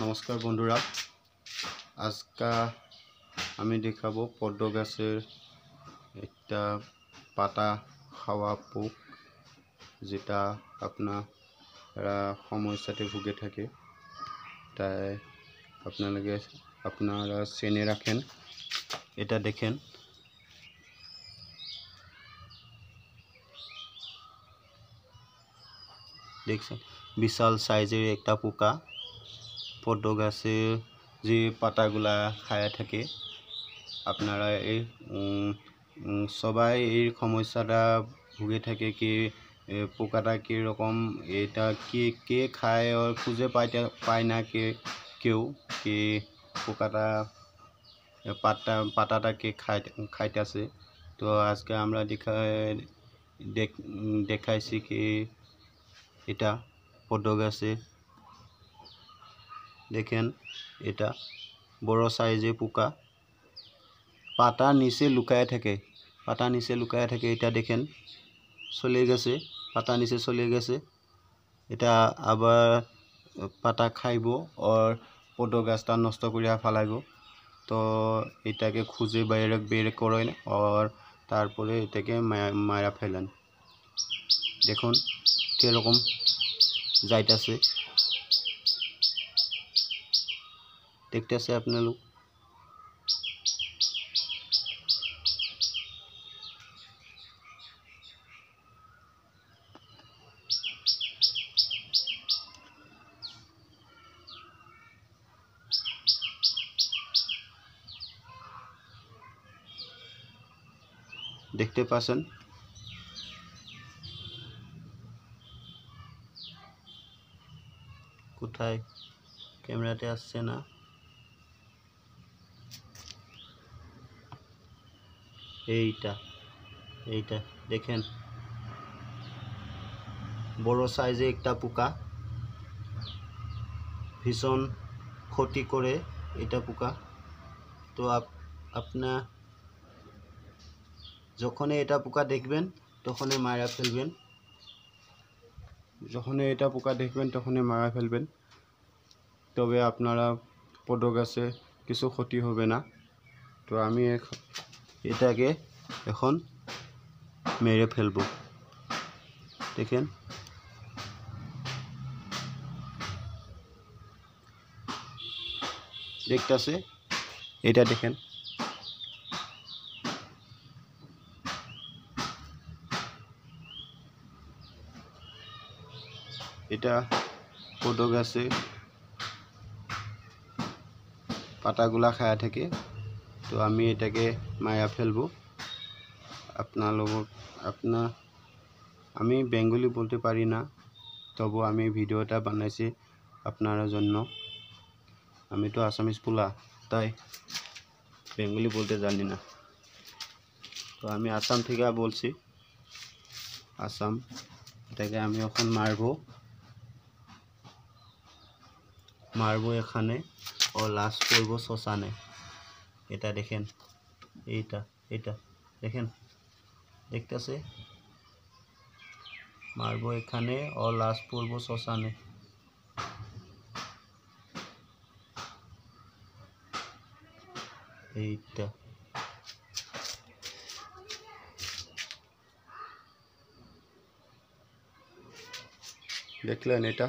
নমস্কার বন্ধুরা, আজকে আমি দেখাবো পদ্ম গাছের একটা পাতা খাওয়া পোক, যেটা আপনারা সমস্যাতে ভুগে থাকে। তাই আপনারা চেনে রাখেন। এটা দেখেন, দেখছেন বিশাল সাইজের একটা পোকা পদ্ম গাছের যে পাতাগুলা খায় থাকে। আপনারা এই সবাই এই সমস্যাটা ভুগে থাকে কি পোকাটা কীরকম, এটা কে খায় আর খুঁজে পায় না কেউ কি পোকাটা পাতাটা কে খাইতেছে। তো আজকে আমরা দেখাইছি কি এটা পদ্ম গাছে দেখেন, এটা বড় সাইজে পোকা পাতার নিচে লুকায় থাকে, এটা দেখেন চলে গেছে, পাতার নিচে চলে গেছে। এটা আবার পাতা খাইব আর পদ্ম গাছটা নষ্ট করে ফেলাইব। তো এটাকে খুঁজে বের করেন আর তারপরে এটাকে মারা ফেলেন। দেখুন কিরকম যাইতেছে, দেখতেছে আপনারা। দেখতে পাচ্ছেন কোথায়, ক্যামেরাতে আসছে না। এইটা দেখেন বড় সাইজে একটা পোকা, ভীষণ ক্ষতি করে এটা পোকা। তো আপনার যখনই এটা পোকা দেখবেন তখনই মারা ফেলবেন, তবে আপনারা পদ্ম গাছে কিছু ক্ষতি হবে না। তো আমি এটাকে এখন মেরে ফেলবো। দেখেন দেখতেছে, এটা দেখেন এটা পদ্ম গাছে পাতাগুলা খায়া থাকে। তো আমি এটাকে মারা ফেলবো। আমি বেঙ্গলি বলতে পারি না, তবু আমি ভিডিওটা বানাইছি আপনার জন্য। আমি তো আসামিস পোলা, তাই বেঙ্গলি বলতে জানি না। তো আমি আসাম থেকে বলছি, এটাকে আমি এখন মারবো এখানে ও লাশ করবো শ্মশানে। এটা দেখেন, এটা দেখেন, দেখতেছে মারবো এখানে ও লাশ করবো শ্মশানে। এইটা দেখলেন, এটা